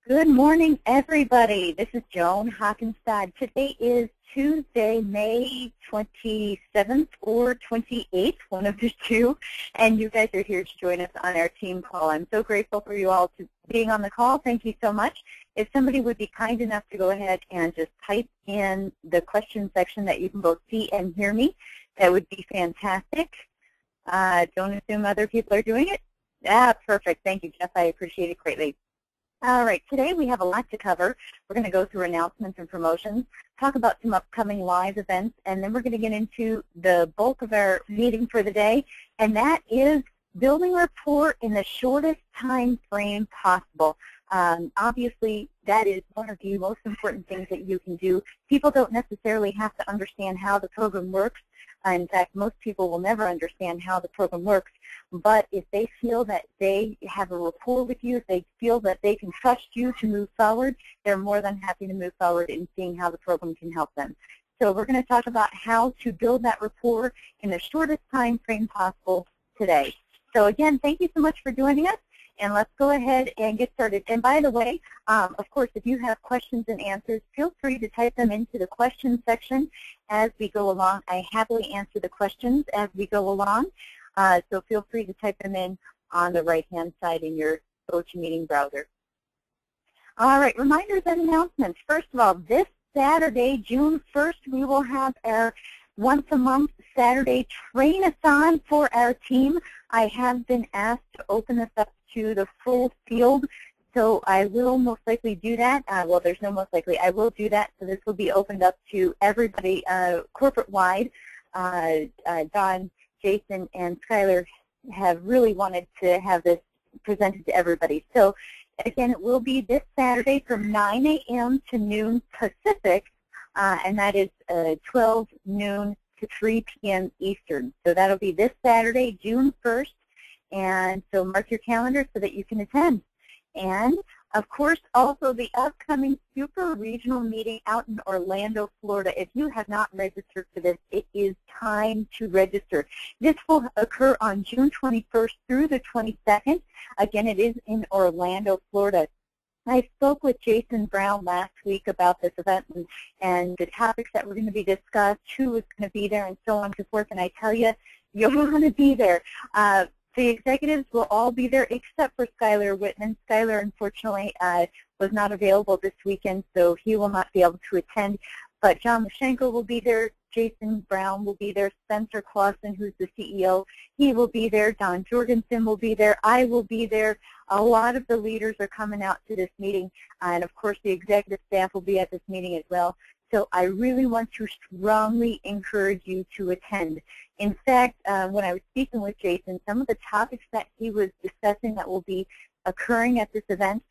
Good morning, everybody. This is Joan Hockenstad. Today is Tuesday, May 27th or 28th, one of the two, and you guys are here to join us on our team call. I'm so grateful for you all to being on the call. Thank you so much. If somebody would be kind enough to go ahead and just type in the question section that you can both see and hear me, that would be fantastic. Don't assume other people are doing it. Perfect. Thank you, Jeff. I appreciate it greatly. All right, today we have a lot to cover. We're going to go through announcements and promotions, talk about some upcoming live events, and then we're going to get into the bulk of our meeting for the day, and that is building rapport in the shortest time frame possible. Obviously, that is one of the most important things that you can do. People don't necessarily have to understand how the program works. In fact, most people will never understand how the program works. But if they feel that they have a rapport with you, if they feel that they can trust you to move forward, they're more than happy to move forward in seeing how the program can help them. So we're going to talk about how to build that rapport in the shortest time frame possible today. So again, thank you so much for joining us, and let's go ahead and get started. And by the way, of course, if you have questions and answers, feel free to type them into the questions section as we go along. I happily answer the questions as we go along. So feel free to type them in on the right-hand side in your GoToMeeting browser. All right, reminders and announcements. First of all, this Saturday, June 1st, we will have our once-a-month Saturday train-a-thon for our team. I have been asked to open this up to the full field, so I will most likely do that. Well, there's no most likely. I will do that, so this will be opened up to everybody corporate-wide. Don, Jason, and Skylar have really wanted to have this presented to everybody. So again, it will be this Saturday from 9 a.m. to noon Pacific, and that is 12 noon to 3 p.m. Eastern. So that'll be this Saturday, June 1st, and so mark your calendar so that you can attend. And of course, also the upcoming super regional meeting out in Orlando, Florida. If you have not registered for this, it is time to register. This will occur on June 21st through the 22nd. Again, it is in Orlando, Florida. I spoke with Jason Brown last week about this event and the topics that were going to be discussed, who was going to be there, and so on and so forth. And I tell you, you're going to be there. The executives will all be there except for Skylar Whitman. Skylar, unfortunately, was not available this weekend, so he will not be able to attend. But John Lashenko will be there. Jason Brown will be there. Spencer Clausen, who's the CEO, he will be there. Don Jorgensen will be there. I will be there. A lot of the leaders are coming out to this meeting, and of course the executive staff will be at this meeting as well. So I really want to strongly encourage you to attend. In fact, when I was speaking with Jason, some of the topics that he was discussing that will be occurring at this event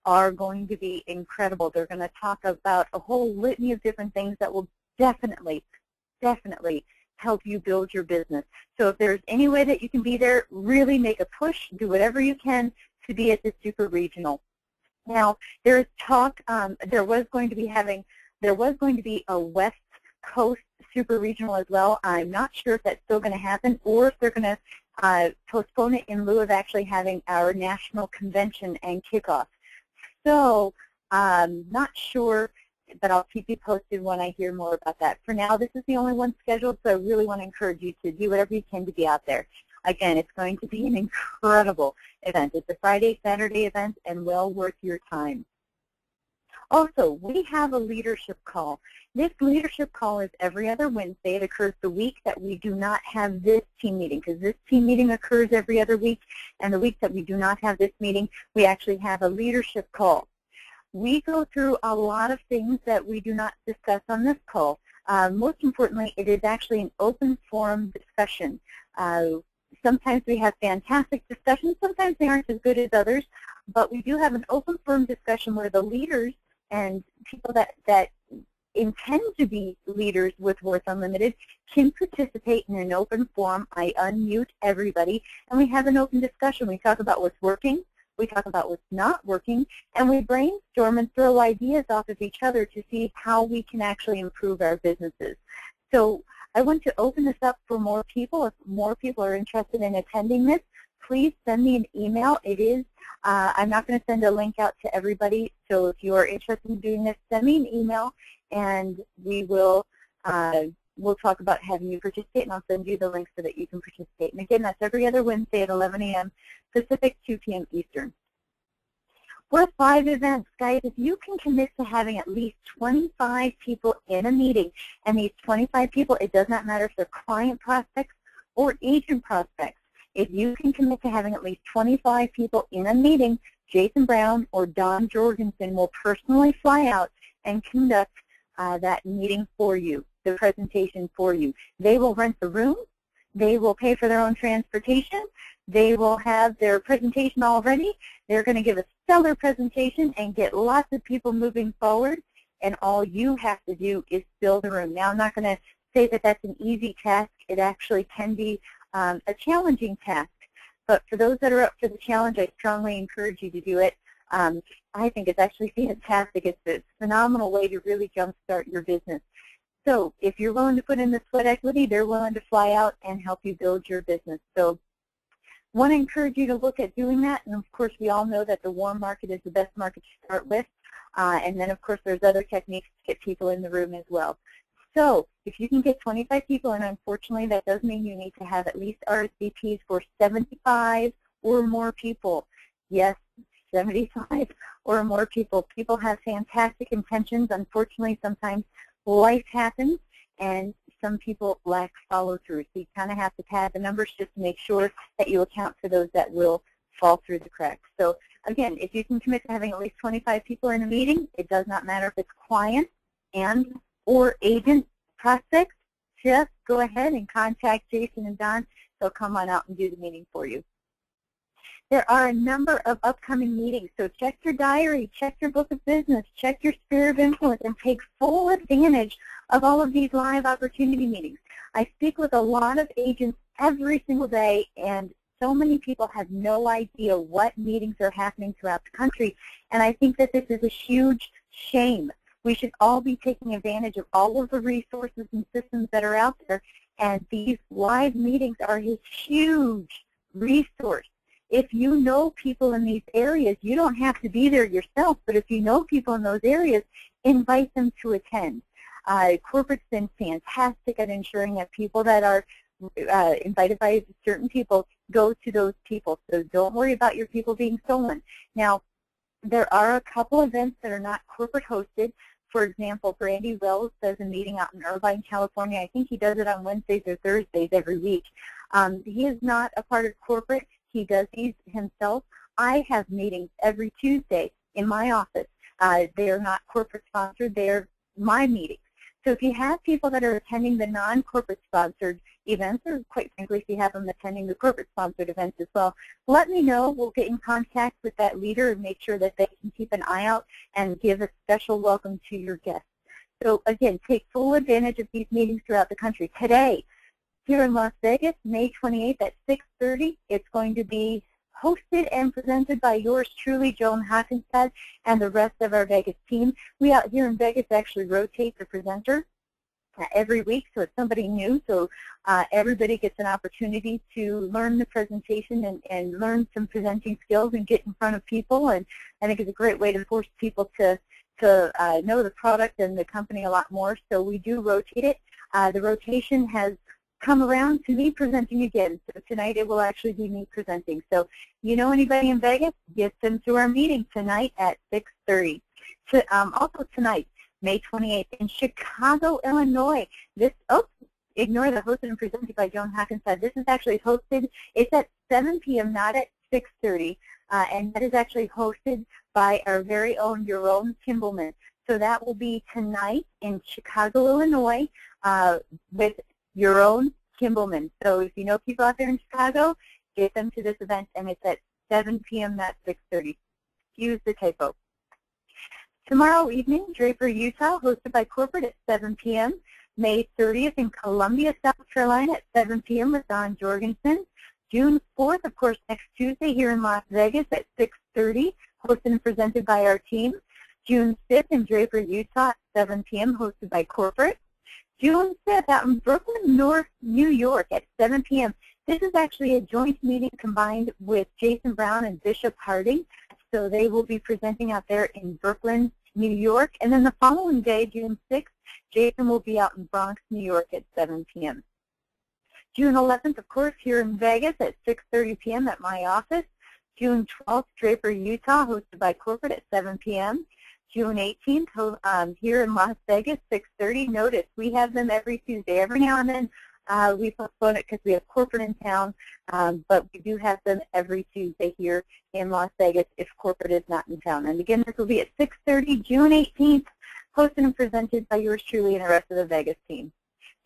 are going to be incredible. They're going to talk about a whole litany of different things that will definitely help you build your business. So if there's any way that you can be there, really make a push, do whatever you can to be at this super regional. Now, there is talk, there was going to be a West Coast super regional as well. I'm not sure if that's still going to happen or if they're going to postpone it in lieu of actually having our national convention and kickoff. So not sure, but I'll keep you posted when I hear more about that. For now, this is the only one scheduled, so I really want to encourage you to do whatever you can to be out there. Again, it's going to be an incredible event. It's a Friday, Saturday event, and well worth your time. Also, we have a leadership call. This leadership call is every other Wednesday. It occurs the week that we do not have this team meeting, because this team meeting occurs every other week, and the week that we do not have this meeting, we actually have a leadership call. We go through a lot of things that we do not discuss on this call. Most importantly, it is actually an open forum discussion. Sometimes we have fantastic discussions. Sometimes they aren't as good as others, but we do have an open forum discussion where the leaders and people that intend to be leaders with Worth Unlimited can participate in an open forum. I unmute everybody, and we have an open discussion. We talk about what's working, we talk about what's not working, and we brainstorm and throw ideas off of each other to see how we can actually improve our businesses. So I want to open this up for more people. If more people are interested in attending this, please send me an email. It is I'm not going to send a link out to everybody, so if you are interested in doing this, send me an email, and we will we'll talk about having you participate, and I'll send you the link so that you can participate. And again, that's every other Wednesday at 11 a.m. Pacific, 2 p.m. Eastern. We're 5 events. Guys, if you can commit to having at least 25 people in a meeting, and these 25 people, it does not matter if they're client prospects or agent prospects, if you can commit to having at least 25 people in a meeting, Jason Brown or Don Jorgensen will personally fly out and conduct that meeting for you, the presentation for you. They will rent the room. They will pay for their own transportation. They will have their presentation all ready. They're going to give a stellar presentation and get lots of people moving forward, and all you have to do is fill the room. Now, I'm not going to say that that's an easy task. It actually can be a challenging task, but for those that are up for the challenge, I strongly encourage you to do it. I think it's actually fantastic. It's a phenomenal way to really jumpstart your business. So if you're willing to put in the sweat equity, they're willing to fly out and help you build your business. So I want to encourage you to look at doing that. And, of course, we all know that the warm market is the best market to start with. And then, of course, there's other techniques to get people in the room as well. So if you can get 25 people, and unfortunately that does mean you need to have at least RSVPs for 75 or more people. Yes, 75 or more people. People have fantastic intentions. Unfortunately, sometimes life happens, and some people lack follow-through. So you kind of have to pad the numbers just to make sure that you account for those that will fall through the cracks. So again, if you can commit to having at least 25 people in a meeting, it does not matter if it's client and or agent prospects, just go ahead and contact Jason and Don. They'll come on out and do the meeting for you. There are a number of upcoming meetings, so check your diary, check your book of business, check your sphere of influence, and take full advantage of all of these live opportunity meetings. I speak with a lot of agents every single day, and so many people have no idea what meetings are happening throughout the country, and I think that this is a huge shame. We should all be taking advantage of all of the resources and systems that are out there, and these live meetings are a huge resource. If you know people in these areas, you don't have to be there yourself, but if you know people in those areas, invite them to attend. Corporate's been fantastic at ensuring that people that are invited by certain people go to those people, so don't worry about your people being stolen. Now, there are a couple events that are not corporate hosted. For example, Brandy Wells does a meeting out in Irvine, California. I think he does it on Wednesdays or Thursdays every week. He is not a part of corporate. He does these himself. I have meetings every Tuesday in my office. They are not corporate sponsored. They are my meetings. So if you have people that are attending the non-corporate sponsored events, or quite frankly, if you have them attending the corporate sponsored events as well, let me know. We'll get in contact with that leader and make sure that they can keep an eye out and give a special welcome to your guests. So again, take full advantage of these meetings throughout the country. Today, here in Las Vegas, May 28th at 6:30, it's going to be hosted and presented by yours truly, Joan Hockenstad, and the rest of our Vegas team. We out here in Vegas actually rotate the presenter every week, so it's somebody new, so everybody gets an opportunity to learn the presentation and learn some presenting skills and get in front of people, and I think it's a great way to force people to know the product and the company a lot more, so we do rotate it. The rotation has come around to me presenting again. So tonight it will actually be me presenting. So you know anybody in Vegas, get them to our meeting tonight at 6:30. Also tonight, May 28th, in Chicago, Illinois. Ignore the hosted and presented by Joan Hockenstad. This is actually hosted, it's at 7 p.m., not at 6:30, and that is actually hosted by our very own Yaron Kimballman. So that will be tonight in Chicago, Illinois, with Yaron Kimballman. So if you know people out there in Chicago, get them to this event, and it's at 7 p.m., not 6:30. Excuse the typo. Tomorrow evening, Draper, Utah, hosted by Corporate at 7 p.m. May 30th in Columbia, South Carolina at 7 p.m. with Don Jorgensen. June 4th, of course, next Tuesday here in Las Vegas at 6:30, hosted and presented by our team. June 5th in Draper, Utah at 7 p.m., hosted by Corporate. June 5th out in Brooklyn, New York at 7 p.m. This is actually a joint meeting combined with Jason Brown and Bishop Harding. So they will be presenting out there in Brooklyn, New York. And then the following day, June 6th, Jason will be out in Bronx, New York at 7 p.m. June 11th, of course, here in Vegas at 6:30 p.m. at my office. June 12th, Draper, Utah, hosted by corporate at 7 p.m. June 18th, here in Las Vegas, 6:30. Notice, we have them every Tuesday. Every now and then we postpone it because we have corporate in town, but we do have them every Tuesday here in Las Vegas if corporate is not in town. And again, this will be at 6:30, June 18th, hosted and presented by yours truly and the rest of the Vegas team.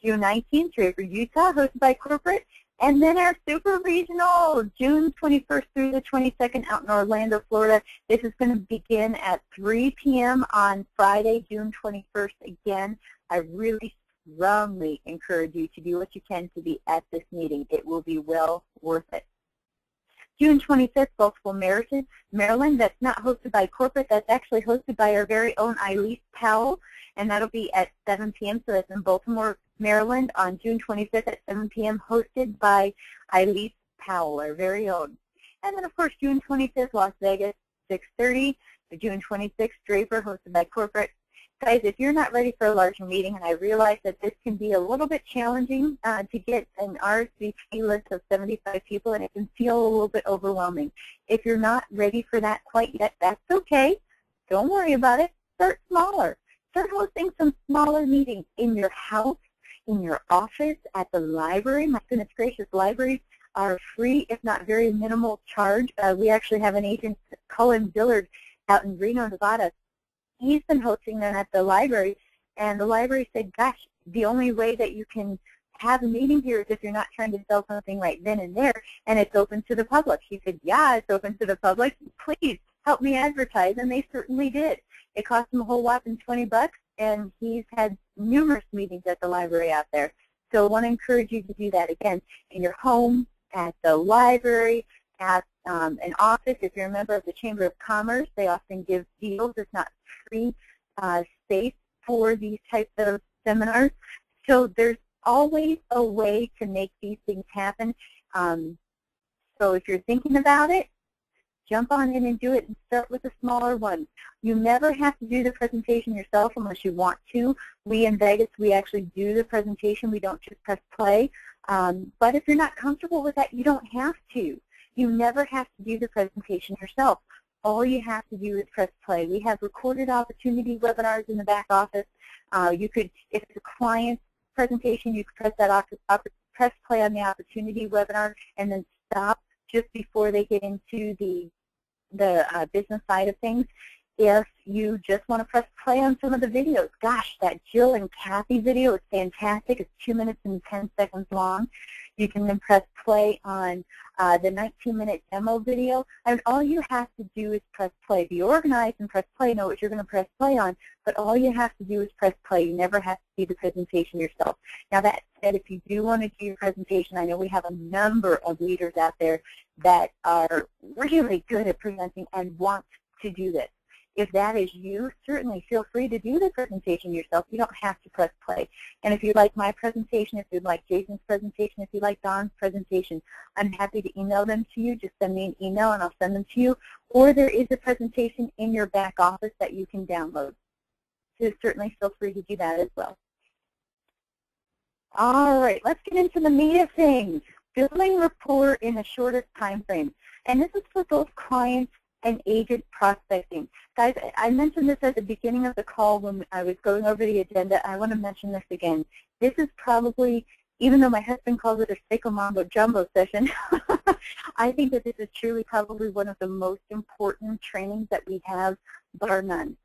June 19th, Draper, Utah, hosted by corporate. And then our super regional, June 21st through the 22nd out in Orlando, Florida. This is going to begin at 3 p.m. on Friday, June 21st. Again, I really strongly encourage you to do what you can to be at this meeting. It will be well worth it. June 25th, Baltimore, Maryland. That's not hosted by corporate. That's actually hosted by our very own Elise Powell, and that'll be at 7 p.m. So that's in Baltimore, Maryland on June 25th at 7 p.m. hosted by Elise Powell, our very own. And then, of course, June 25th, Las Vegas, 6:30. June 26th, Draper, hosted by corporate. Guys, if you're not ready for a larger meeting, and I realize that this can be a little bit challenging to get an RSVP list of 75 people, and it can feel a little bit overwhelming. If you're not ready for that quite yet, that's okay. Don't worry about it. Start smaller. Start hosting some smaller meetings in your house, in your office, at the library. My goodness gracious, libraries are free, if not very minimal charge. We actually have an agent, Cullen Dillard, out in Reno, Nevada. He's been hosting them at the library, and the library said, gosh, the only way that you can have a meeting here is if you're not trying to sell something right then and there, and it's open to the public. He said, yeah, it's open to the public. Please help me advertise, and they certainly did. It cost him a whole whopping $20, and he's had numerous meetings at the library out there. So I want to encourage you to do that, again, in your home, at the library, at an office. If you're a member of the Chamber of Commerce, they often give deals. It's not free space for these types of seminars. So there's always a way to make these things happen. So if you're thinking about it, jump on in and do it, and start with a smaller one. You never have to do the presentation yourself unless you want to. We in Vegas, we actually do the presentation. We don't just press play. But if you're not comfortable with that, you don't have to. You never have to do the presentation yourself. All you have to do is press play. We have recorded opportunity webinars in the back office. You could, if it's a client presentation, you could press play on the opportunity webinar and then stop just before they get into the business side of things. If you just want to press play on some of the videos, gosh, that Jill and Kathy video is fantastic. It's 2 minutes and 10 seconds long. You can then press play on the 19-minute demo video, and all you have to do is press play. Be organized and press play, know what you're going to press play on, but all you have to do is press play. You never have to see the presentation yourself. Now, that said, if you do want to do your presentation, I know we have a number of leaders out there that are really good at presenting and want to do this. If that is you, certainly feel free to do the presentation yourself. You don't have to press play. And if you like my presentation, if you'd like Jason's presentation, if you like Don's presentation, I'm happy to email them to you. Just send me an email and I'll send them to you. Or there is a presentation in your back office that you can download. So certainly feel free to do that as well. All right, let's get into the meat of things. Building rapport in the shortest time frame. And this is for both clients and agent prospecting. Guys, I mentioned this at the beginning of the call when I was going over the agenda. I want to mention this again. This is probably, even though my husband calls it a Seiko Mambo Jumbo session, I think that this is truly probably one of the most important trainings that we have, bar none.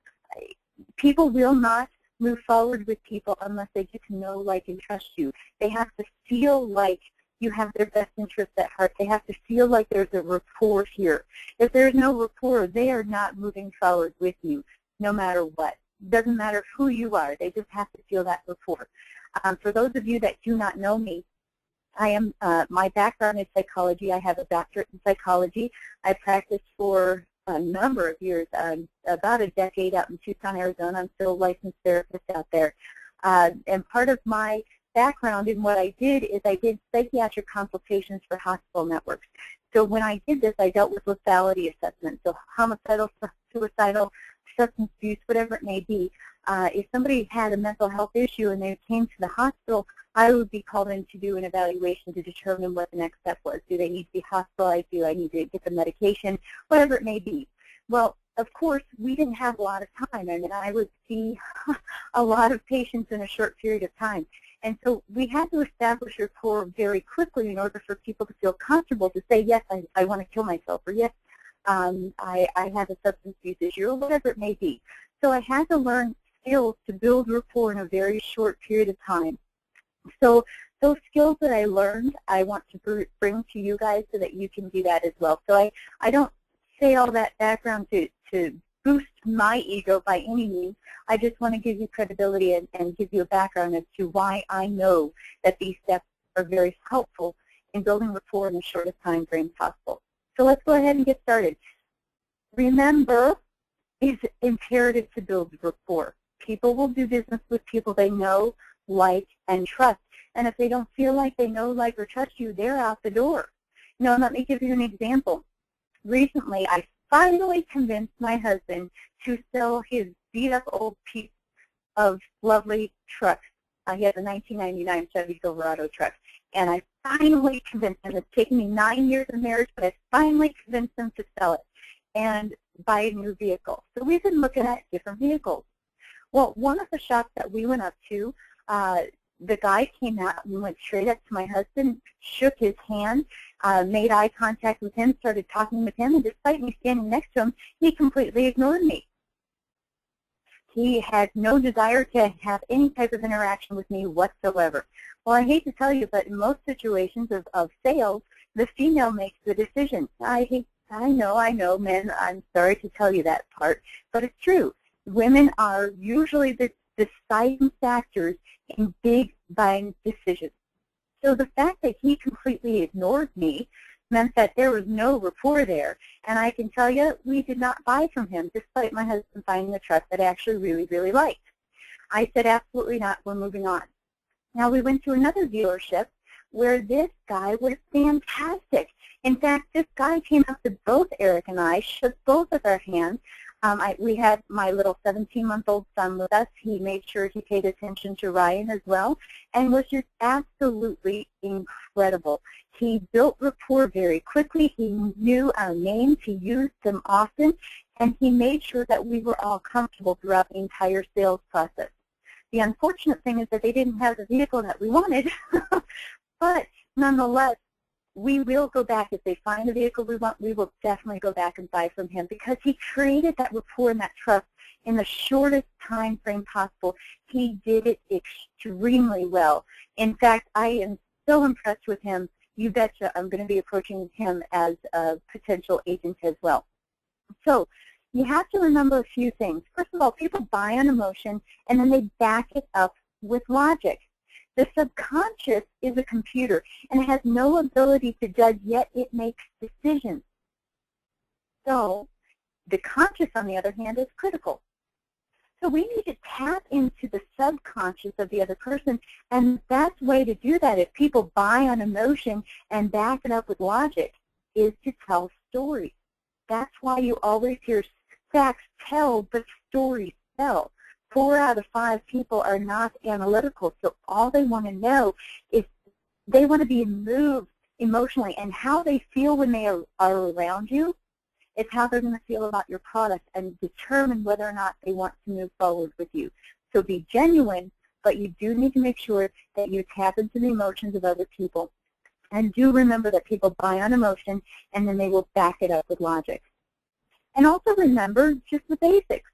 People will not move forward with people unless they get to know, like, and trust you. They have to feel like you have their best interests at heart. They have to feel like there's a rapport here. If there's no rapport, they are not moving forward with you, no matter what. It doesn't matter who you are. They just have to feel that rapport. For those of you that do not know me, my background is psychology. I have a doctorate in psychology. I practiced for a number of years, about a decade out in Tucson, Arizona. I'm still a licensed therapist out there. And part of my background in what I did is I did psychiatric consultations for hospital networks. So when I did this, I dealt with lethality assessments, so homicidal, suicidal, substance abuse, whatever it may be. If somebody had a mental health issue and they came to the hospital, I would be called in to do an evaluation to determine what the next step was. Do they need to be hospitalized? Do I need to get the medication? Whatever it may be. Well, of course, we didn't have a lot of time. I mean, I would see a lot of patients in a short period of time. And so we had to establish rapport very quickly in order for people to feel comfortable to say, yes, I want to kill myself, or yes, I have a substance abuse issue, or whatever it may be. So I had to learn skills to build rapport in a very short period of time. So those skills that I learned, I want to bring to you guys so that you can do that as well. So I don't say all that background to boost my ego by any means. I just want to give you credibility and give you a background as to why I know that these steps are very helpful in building rapport in the shortest time frame possible. So let's go ahead and get started. Remember, it's imperative to build rapport. People will do business with people they know, like, and trust. And if they don't feel like they know, like, or trust you, they're out the door. Now, let me give you an example. Recently, I finally convinced my husband to sell his beat-up old piece of lovely truck. He has a 1999 Chevy Silverado truck. And I finally convinced him. It's taken me 9 years of marriage, but I finally convinced him to sell it and buy a new vehicle. So we've been looking at different vehicles. Well, one of the shops that we went up to, the guy came out and went straight up to my husband, shook his hand, made eye contact with him, started talking with him, and despite me standing next to him, he completely ignored me. He had no desire to have any type of interaction with me whatsoever. Well, I hate to tell you, but in most situations of sales, the female makes the decision. I know, men, I'm sorry to tell you that part, but it's true. Women are usually the deciding factors in big buying decisions. So the fact that he completely ignored me meant that there was no rapport there. And I can tell you, we did not buy from him, despite my husband finding a truck that I actually really, really liked. I said, absolutely not, we're moving on. Now we went to another dealership where this guy was fantastic. In fact, this guy came up to both Eric and I, shook both of our hands. We had my little 17-month-old son with us. He made sure he paid attention to Ryan as well, and was just absolutely incredible. He built rapport very quickly. He knew our names. He used them often, and he made sure that we were all comfortable throughout the entire sales process. The unfortunate thing is that they didn't have the vehicle that we wanted, but nonetheless, we will go back. If they find the vehicle we want, we will definitely go back and buy from him because he created that rapport and that trust in the shortest time frame possible. He did it extremely well. In fact, I am so impressed with him. You betcha I'm going to be approaching him as a potential agent as well. So you have to remember a few things. First of all, people buy on emotion, and then they back it up with logic. The subconscious is a computer, and it has no ability to judge, yet it makes decisions. So the conscious, on the other hand, is critical. So we need to tap into the subconscious of the other person, and the best way to do that, if people buy on emotion and back it up with logic, is to tell stories. That's why you always hear facts tell, but stories tell. 4 out of 5 people are not analytical, so all they want to know is they want to be moved emotionally, and how they feel when they are around you is how they're going to feel about your product and determine whether or not they want to move forward with you. So be genuine, but you do need to make sure that you tap into the emotions of other people. And do remember that people buy on emotion, and then they will back it up with logic. And also remember just the basics,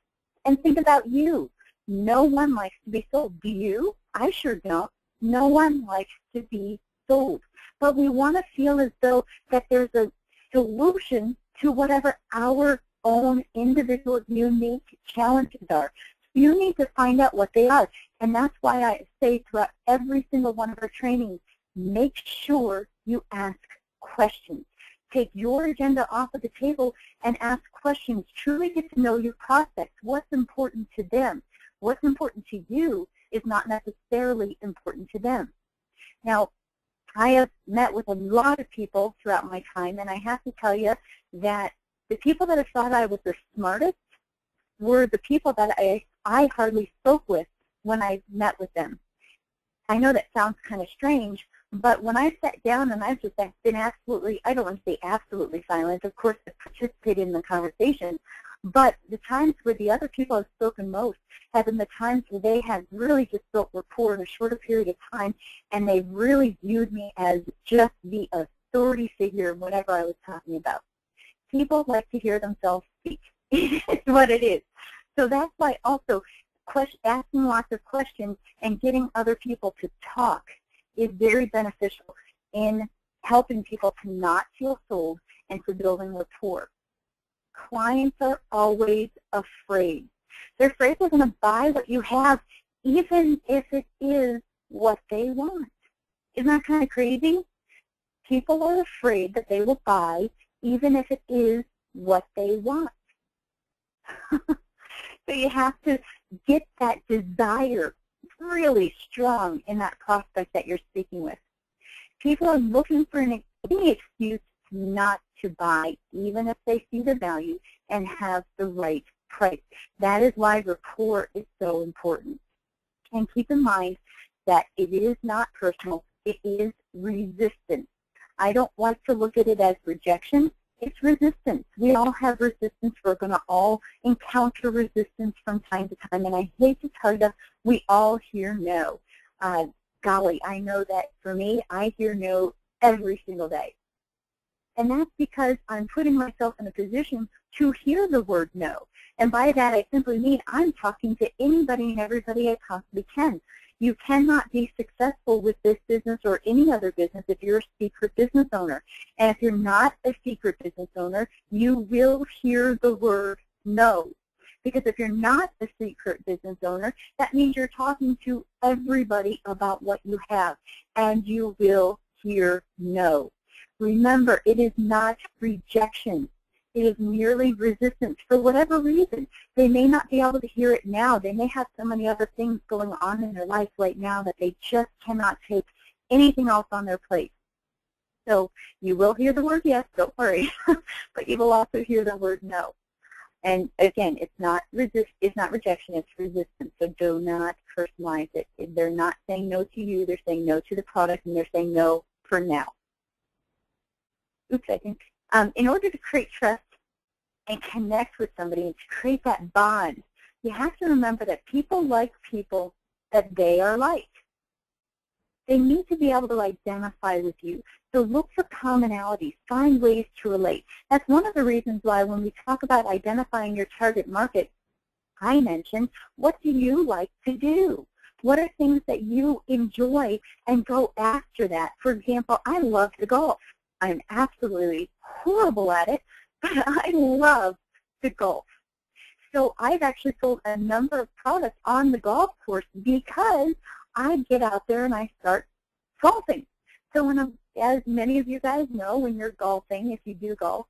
and think about you. No one likes to be sold. Do you? I sure don't. No one likes to be sold. But we want to feel as though that there's a solution to whatever our own individual, unique challenges are. You need to find out what they are. And that's why I say throughout every single one of our trainings, make sure you ask questions. Take your agenda off of the table and ask questions. Truly get to know your prospects. What's important to them? What's important to you? is not necessarily important to them. Now, I have met with a lot of people throughout my time, and I have to tell you that the people that I thought I was the smartest were the people that I hardly spoke with when I met with them. I know that sounds kind of strange, but when I sat down and I've just been absolutely, I don't want to say absolutely silent, of course I participated in the conversation, but the times where the other people I've spoken most have been the times where they have really just built rapport in a shorter period of time, and they really viewed me as just the authority figure in whatever I was talking about. People like to hear themselves speak. It's what it is. So that's why also asking lots of questions and getting other people to talk is very beneficial in helping people to not feel sold and for building rapport. Clients are always afraid. They're afraid they're going to buy what you have, even if it is what they want. Isn't that kind of crazy? People are afraid that they will buy, even if it is what they want. So you have to get that desire really strong in that prospect that you're speaking with. People are looking for any excuse not to buy, even if they see the value and have the right price. That is why rapport is so important. And keep in mind that it is not personal. It is resistance. I don't like to look at it as rejection. It's resistance. We all have resistance. We're going to all encounter resistance from time to time. And I hate to tell you, we all hear no. Golly, I know that for me, I hear no every single day. And that's because I'm putting myself in a position to hear the word no. And by that, I simply mean I'm talking to anybody and everybody I possibly can. You cannot be successful with this business or any other business if you're a secret business owner. And if you're not a secret business owner, you will hear the word no. Because if you're not a secret business owner, that means you're talking to everybody about what you have, and you will hear no. Remember, it is not rejection. It is merely resistance for whatever reason. They may not be able to hear it now. They may have so many other things going on in their life right now that they just cannot take anything else on their plate. So you will hear the word yes, don't worry, but you will also hear the word no. And again, it's not rejection, it's resistance. So do not personalize it. They're not saying no to you, they're saying no to the product, and they're saying no for now. Oops, I think. In order to create trust and connect with somebody and to create that bond, you have to remember that people like people that they are like. They need to be able to identify with you. So look for commonalities. Find ways to relate. That's one of the reasons why when we talk about identifying your target market, I mentioned, what do you like to do? What are things that you enjoy, and go after that? For example, I love to golf. I'm absolutely horrible at it, but I love to golf. So I've actually sold a number of products on the golf course because I get out there and I start golfing. So when as many of you guys know, when you're golfing, if you do golf,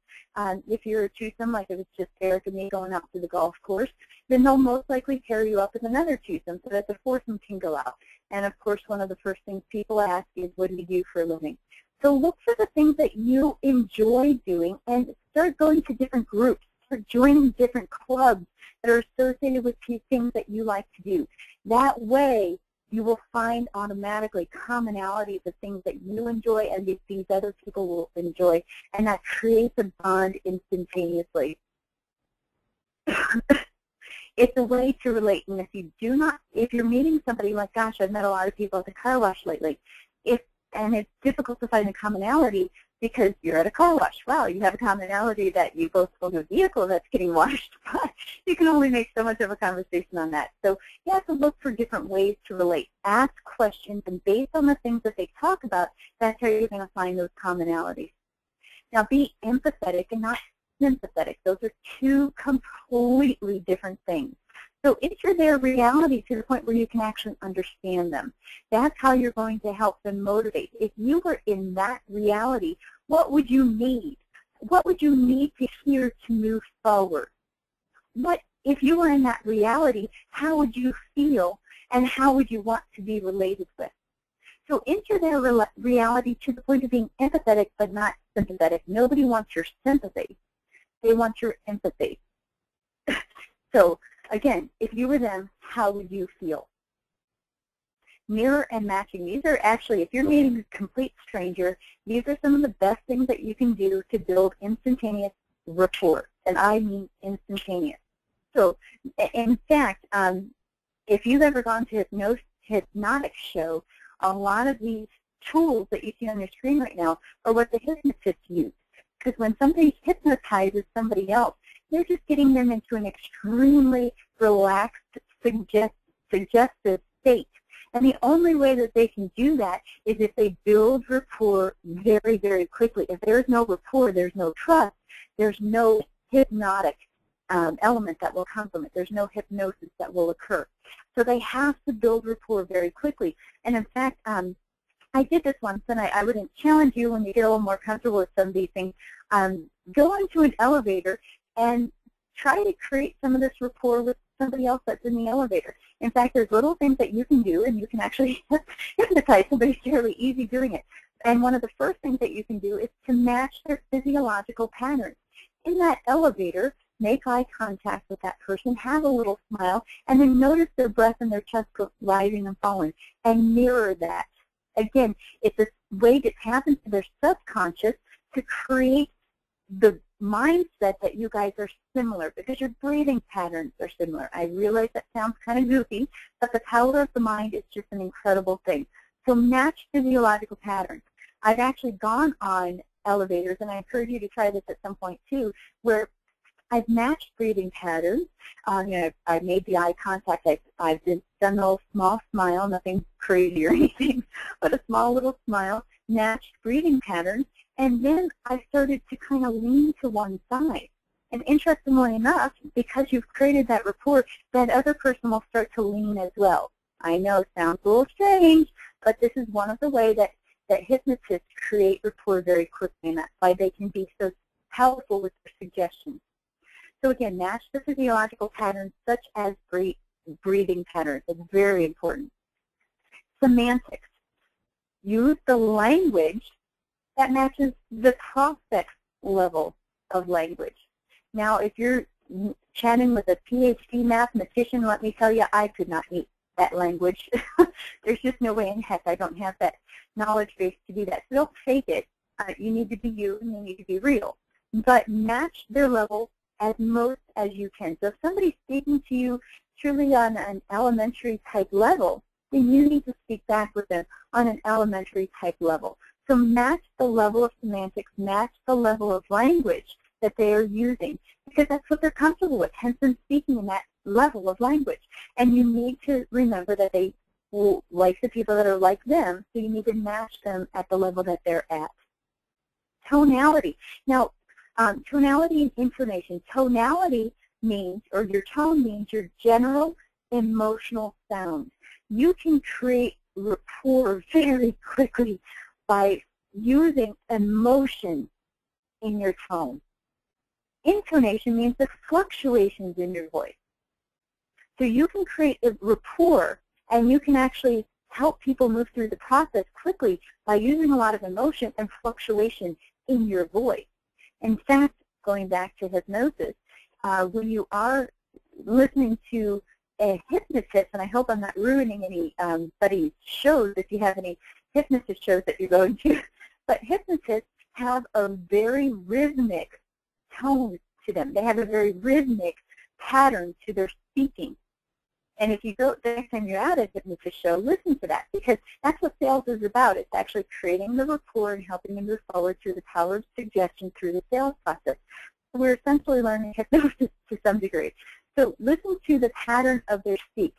if you're a twosome, like if it's just Eric and me going out to the golf course, then they'll most likely pair you up with another twosome so that the foursome can go out. And of course, one of the first things people ask is, what do you do for a living? So look for the things that you enjoy doing and start going to different groups, start joining different clubs that are associated with things that you like to do. That way, you will find automatically commonalities of things that you enjoy and these other people will enjoy, and that creates a bond instantaneously. It's a way to relate, and if you're meeting somebody like, gosh, I've met a lot of people at the car wash lately, and it's difficult to find a commonality because you're at a car wash. Wow, you have a commonality that you both own a vehicle that's getting washed, but you can only make so much of a conversation on that. So you have to look for different ways to relate. Ask questions, and based on the things that they talk about, that's how you're going to find those commonalities. Now, be empathetic and not sympathetic. Those are two completely different things. So enter their reality to the point where you can actually understand them. That's how you're going to help them motivate. If you were in that reality, what would you need? What would you need to hear to move forward? If you were in that reality, how would you feel and how would you want to be related with. So enter their reality to the point of being empathetic but not sympathetic. Nobody wants your sympathy. They want your empathy. So again, if you were them, how would you feel? Mirror and matching. These are actually, if you're meeting a complete stranger, these are some of the best things that you can do to build instantaneous rapport. And I mean instantaneous. So in fact, if you've ever gone to a hypnotic show, a lot of these tools that you see on your screen right now are what the hypnotists use. Because when somebody hypnotizes somebody else, they're just getting them into an extremely relaxed, suggestive state. And the only way that they can do that is if they build rapport very, very quickly. If there's no rapport, there's no trust, there's no hypnotic element that will come from it. There's no hypnosis that will occur. So they have to build rapport very quickly. And in fact, I did this once, and I would challenge you when you get a little more comfortable with some of these things, go into an elevator and try to create some of this rapport with somebody else that's in the elevator. In fact, there's little things that you can do, and you can actually hypnotize somebody. It's fairly easy doing it. And one of the first things that you can do is to match their physiological patterns. In that elevator, make eye contact with that person, have a little smile, and then notice their breath and their chest go rising and falling, and mirror that. Again, it's a way to tap into their subconscious to create the mindset that you guys are similar, because your breathing patterns are similar. I realize that sounds kind of goofy, but the power of the mind is just an incredible thing. So match physiological patterns. I've actually gone on elevators, and I encourage you to try this at some point too, where I've matched breathing patterns. I've made the eye contact. I've done a little small smile, nothing crazy or anything, but a small little smile, matched breathing patterns, and then I started to kind of lean to one side. And interestingly enough, because you've created that rapport, that other person will start to lean as well. I know it sounds a little strange, but this is one of the ways that hypnotists create rapport very quickly, and that's why they can be so powerful with their suggestions. So again, match the physiological patterns such as breathing patterns. It's very important. Semantics. Use the language that matches the prospect's level of language. Now, if you're chatting with a PhD mathematician, let me tell you, I could not meet that language. There's just no way in heck I don't have that knowledge base to do that. So don't fake it. You need to be you, and you need to be real. But match their level as most as you can. So if somebody's speaking to you truly on an elementary type level, then you need to speak back with them on an elementary type level. So match the level of semantics, match the level of language that they are using, because that's what they're comfortable with, hence them speaking in that level of language. And you need to remember that they will like the people that are like them, so you need to match them at the level that they're at. Tonality. Now, tonality and information. Tonality means, or your tone means, your general emotional sound. You can create rapport very quickly by using emotion in your tone. Intonation means the fluctuations in your voice. So you can create a rapport, and you can actually help people move through the process quickly by using a lot of emotion and fluctuation in your voice. In fact, going back to hypnosis, when you are listening to a hypnotist, and I hope I'm not ruining anybody's shows if you have any hypnotist shows that you're going to, but hypnotists have a very rhythmic tone to them. They have a very rhythmic pattern to their speaking. And if you go, the next time you're at a hypnotist show, listen to that, because that's what sales is about. It's actually creating the rapport and helping them move forward through the power of suggestion through the sales process. So we're essentially learning hypnosis to some degree. So listen to the pattern of their speech.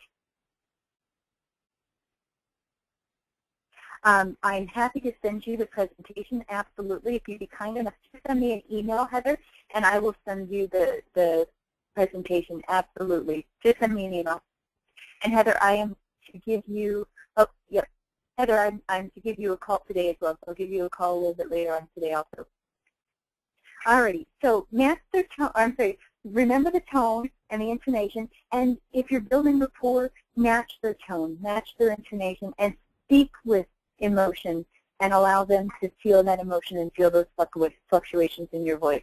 I'm happy to send you the presentation, absolutely. If you'd be kind enough to send me an email, Heather, and I will send you the presentation, absolutely. Just send me an email. And Heather, I am to give you, Heather, I'm to give you a call today as well. So I'll give you a call a little bit later on today also. Alrighty, so match their tone, remember the tone and the intonation, and if you're building rapport, match their tone, match their intonation, and speak with emotion and allow them to feel that emotion and feel those fluctuations in your voice.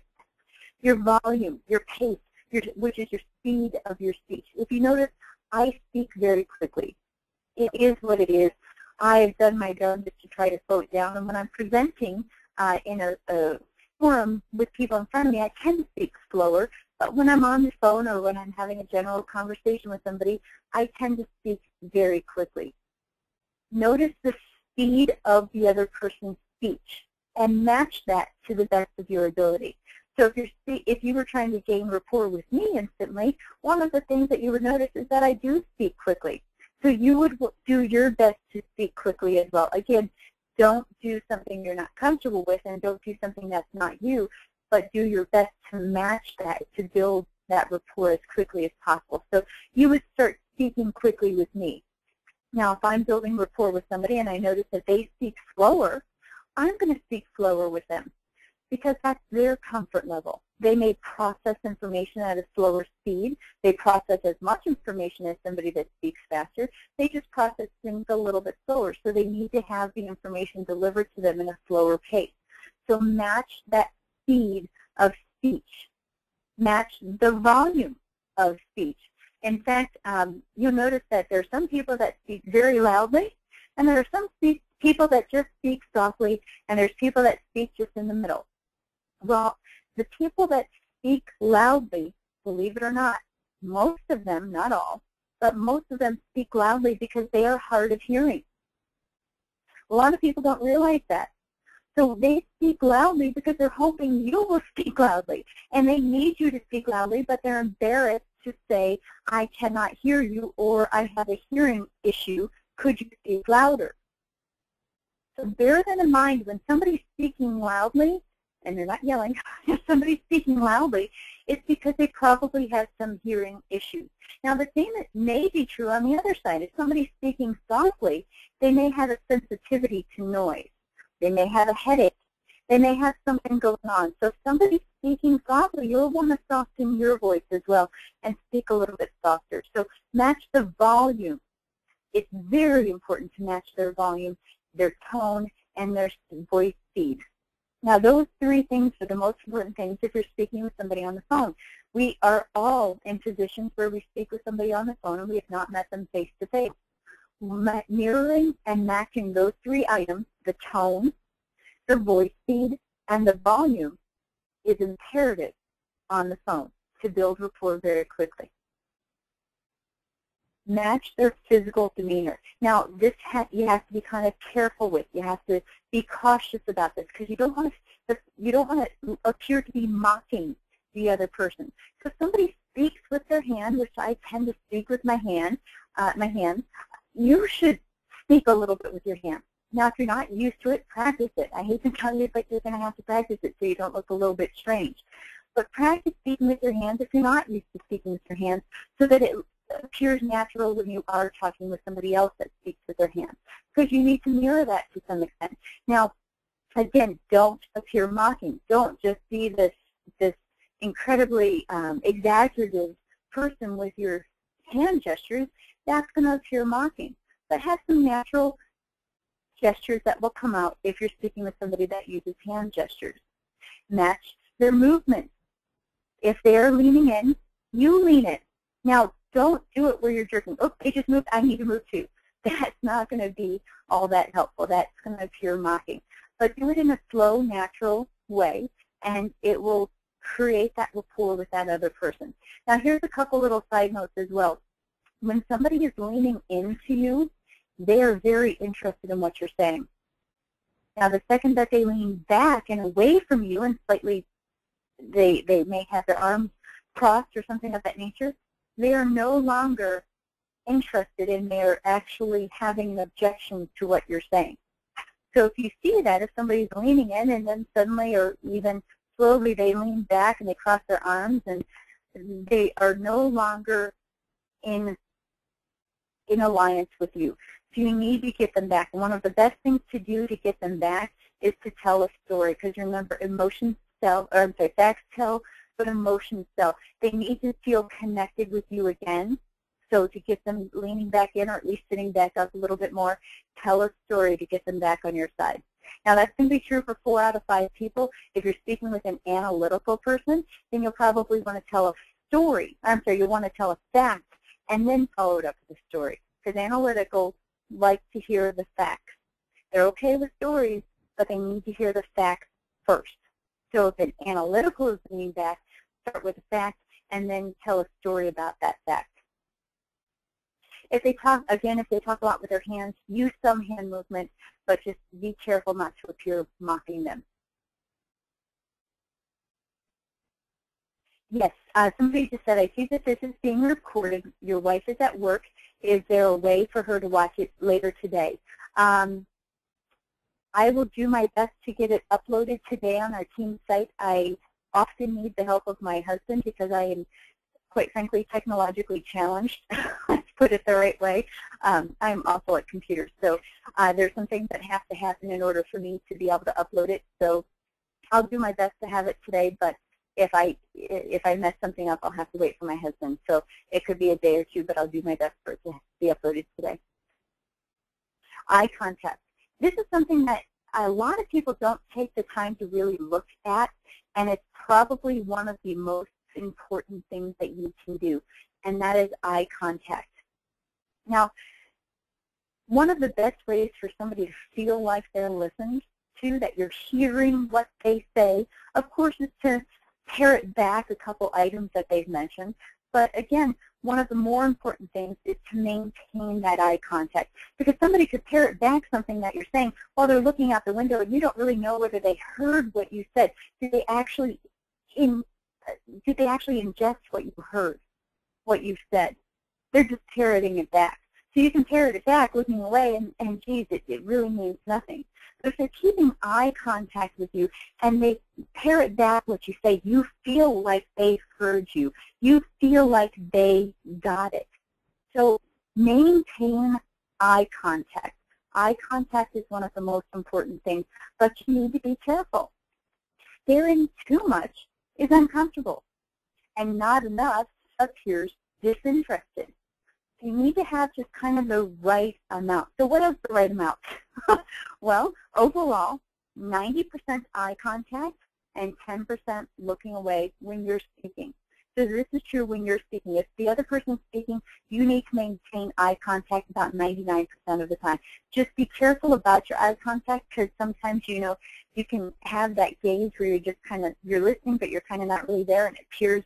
Your volume, your pace, which is your speed of your speech. If you notice, I speak very quickly. It is what it is. I've done my darndest to try to slow it down, and when I'm presenting in a forum with people in front of me, I tend to speak slower, but when I'm on the phone or when I'm having a general conversation with somebody, I tend to speak very quickly. Notice the speed of the other person's speech and match that to the best of your ability. So if you were trying to gain rapport with me instantly, one of the things that you would notice is that I do speak quickly. So you would do your best to speak quickly as well. Again, don't do something you're not comfortable with, and don't do something that's not you, but do your best to match that, to build that rapport as quickly as possible. So you would start speaking quickly with me. Now, if I'm building rapport with somebody and I notice that they speak slower, I'm going to speak slower with them because that's their comfort level. They may process information at a slower speed. They process as much information as somebody that speaks faster. They just process things a little bit slower, so they need to have the information delivered to them in a slower pace. So match that speed of speech. Match the volume of speech. In fact, you'll notice that there are some people that speak very loudly, and there are some people that just speak softly, and there's people that speak just in the middle. Well, the people that speak loudly, believe it or not, most of them, not all, but most of them speak loudly because they are hard of hearing. A lot of people don't realize that. So they speak loudly because they're hoping you will speak loudly. And they need you to speak loudly, but they're embarrassed to say, I cannot hear you, or I have a hearing issue. Could you speak louder? So bear that in mind when somebody's speaking loudly, and they're not yelling, if somebody's speaking loudly, it's because they probably have some hearing issues. Now, the thing that may be true on the other side, if somebody's speaking softly, they may have a sensitivity to noise. They may have a headache. They may have something going on. So if somebody's speaking softly, you'll want to soften your voice as well and speak a little bit softer. So match the volume. It's very important to match their volume, their tone, and their voice speed. Now, those three things are the most important things if you're speaking with somebody on the phone. We are all in positions where we speak with somebody on the phone and we have not met them face-to-face. Mirroring and matching those three items, the tone, the voice speed, and the volume, is imperative on the phone to build rapport very quickly. Match their physical demeanor. Now, this you have to be kind of careful with. You have to be cautious about this because you don't want to appear to be mocking the other person. So if somebody speaks with their hand, which I tend to speak with my hand, you should speak a little bit with your hand. Now, if you're not used to it, practice it. I hate to tell you, but you're going to have to practice it so you don't look a little bit strange. But practice speaking with your hands if you're not used to speaking with your hands, so that it appears natural when you are talking with somebody else that speaks with their hands, because you need to mirror that to some extent. Now, again, don't appear mocking. Don't just be this incredibly exaggerative person with your hand gestures. That's going to appear mocking. But have some natural gestures that will come out if you're speaking with somebody that uses hand gestures. Match their movement. If they're leaning in, you lean in. Now, don't do it where you're jerking. Oh, they just moved. I need to move too. That's not going to be all that helpful. That's going to appear mocking. But do it in a slow, natural way, and it will create that rapport with that other person. Now, here's a couple little side notes as well. When somebody is leaning into you, they are very interested in what you're saying. Now, the second that they lean back and away from you and slightly, they may have their arms crossed or something of that nature, they are no longer interested in, they're actually having an objection to what you're saying. So if you see that, if somebody's leaning in and then suddenly or even slowly they lean back and they cross their arms and they are no longer in alliance with you. So you need to get them back. And one of the best things to do to get them back is to tell a story, because remember, emotions sell, or facts tell, but emotions sell. They need to feel connected with you again. So to get them leaning back in or at least sitting back up a little bit more, tell a story to get them back on your side. Now that's going to be true for 4 out of 5 people. If you're speaking with an analytical person, then you'll probably want to tell a story. You'll want to tell a fact and then follow it up with a story. Because analytical like to hear the facts. They're okay with stories, but they need to hear the facts first. So if an analytical is leaning back, start with a fact and then tell a story about that fact. If they talk a lot with their hands, use some hand movement, but just be careful not to appear mocking them. Yes, somebody just said, I see that this is being recorded. Your wife is at work. Is there a way for her to watch it later today? I will do my best to get it uploaded today on our team site. I often need the help of my husband because I am, quite frankly, technologically challenged. Let's put it the right way. I'm awful at computers, so there's some things that have to happen in order for me to be able to upload it. So I'll do my best to have it today, but if I mess something up, I'll have to wait for my husband. So it could be a day or two, but I'll do my best for it to be uploaded today. Eye contact. This is something that a lot of people don't take the time to really look at, and it's probably one of the most important things that you can do, and that is eye contact. Now, one of the best ways for somebody to feel like they're listened to, that you're hearing what they say, of course, is to parrot back a couple items that they've mentioned. But again, one of the more important things is to maintain that eye contact, because somebody could parrot back something that you're saying while they're looking out the window, and you don't really know whether they heard what you said. Did they actually ingest what you heard, what you said? They're just parroting it back. So you can parrot it back looking away, and geez, it really means nothing. But if they're keeping eye contact with you and they parrot back what you say, you feel like they heard you. You feel like they got it. So maintain eye contact. Eye contact is one of the most important things, but you need to be careful. Staring too much is uncomfortable, and not enough appears disinterested. You need to have just kind of the right amount. So what is the right amount? Well, overall, 90% eye contact and 10% looking away when you're speaking. So this is true when you're speaking. If the other person's speaking, you need to maintain eye contact about 99% of the time. Just be careful about your eye contact, because sometimes, you can have that gaze where you're just kind of, you're listening, but you're kind of not really there, and it appears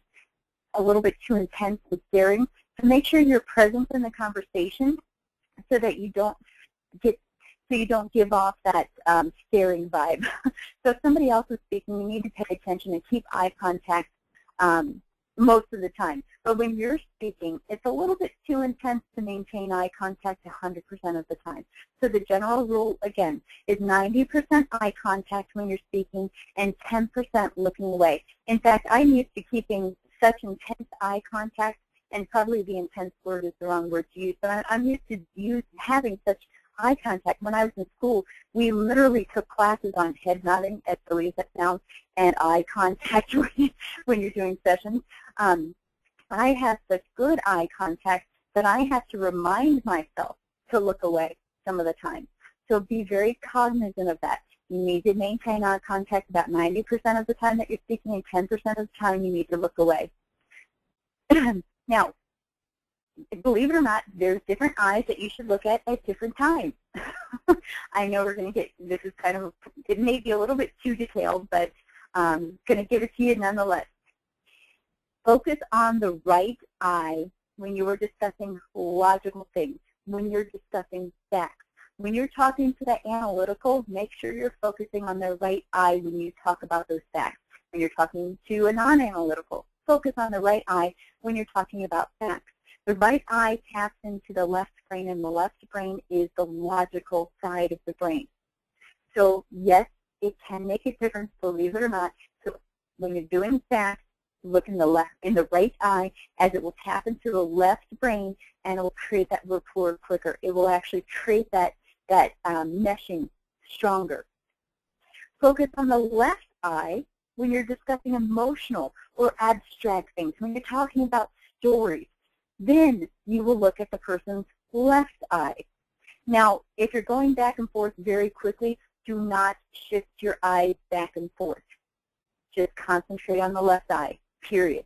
a little bit too intense with staring. So make sure you're present in the conversation so that you don't give off that staring vibe. So if somebody else is speaking, you need to pay attention and keep eye contact most of the time. But when you're speaking, it's a little bit too intense to maintain eye contact 100% of the time. So the general rule, again, is 90% eye contact when you're speaking and 10% looking away. In fact, I'm used to keeping such intense eye contact, and probably the intense word is the wrong word to use, but I'm used to having such eye contact. When I was in school, we literally took classes on head nodding, as silly as that sounds, and eye contact when you're doing sessions. I have such good eye contact that I have to remind myself to look away some of the time. So be very cognizant of that. You need to maintain eye contact about 90% of the time that you're speaking, and 10% of the time you need to look away. Now, believe it or not, there's different eyes that you should look at different times. I know we're going to get, this is kind of, it may be a little bit too detailed, but I'm going to give it to you nonetheless. Focus on the right eye when you are discussing logical things, when you're discussing facts. When you're talking to the analytical, make sure you're focusing on the right eye when you talk about those facts. When you're talking to a non-analytical, focus on the right eye when you're talking about facts. The right eye taps into the left brain, and the left brain is the logical side of the brain. So yes, it can make a difference, believe it or not. So when you're doing facts, look in the right eye, as it will tap into the left brain, and it will create that rapport quicker. It will actually create that meshing stronger. Focus on the left eye when you're discussing emotional or abstract things, when you're talking about stories. Then you will look at the person's left eye. Now, if you're going back and forth very quickly, do not shift your eyes back and forth. Just concentrate on the left eye, period.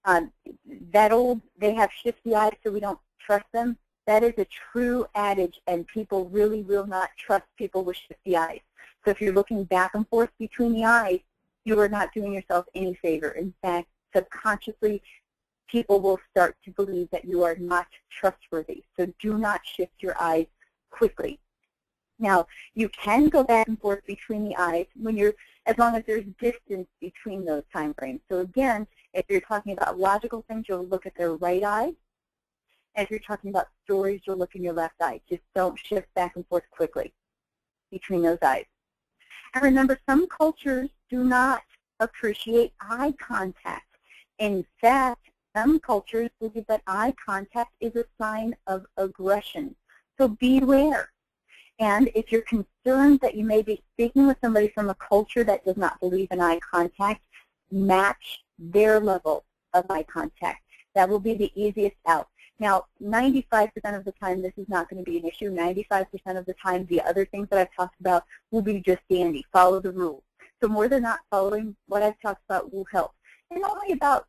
They have shifty eyes so we don't trust them. That is a true adage, and people really will not trust people with shifty eyes. So if you're looking back and forth between the eyes, you are not doing yourself any favor. In fact, subconsciously, people will start to believe that you are not trustworthy. So do not shift your eyes quickly. Now, you can go back and forth between the eyes as long as there's distance between those time frames. So again, if you're talking about logical things, you'll look at their right eye. And if you're talking about stories, you'll look in your left eye. Just don't shift back and forth quickly between those eyes. And remember, some cultures do not appreciate eye contact. In fact, some cultures believe that eye contact is a sign of aggression. So beware. And if you're concerned that you may be speaking with somebody from a culture that does not believe in eye contact, match their level of eye contact. That will be the easiest out. Now, 95% of the time, this is not going to be an issue. 95% of the time, the other things that I've talked about will be just dandy. Follow the rules. So more than not following what I've talked about will help. And only about,